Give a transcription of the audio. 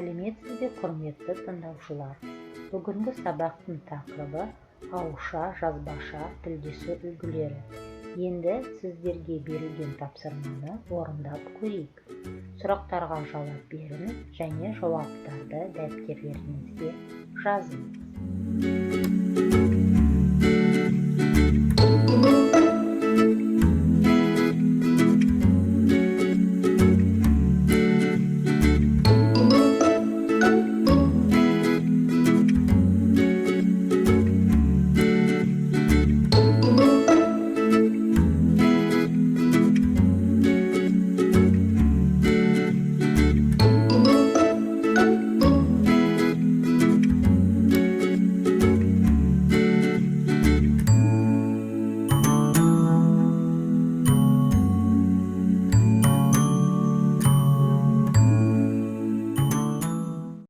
Сәлеметсіз бе, құрметті тыңдаушылар? Бүгінгі сабақтың тақырыбы ауызша жазбаша тілдесу үлгілері. Енді сіздерге берілген тапсырманы орындап көрейік. Сұрақтарға жауап беріңіз және жауаптарды дәптерлеріңізге жазыңыз.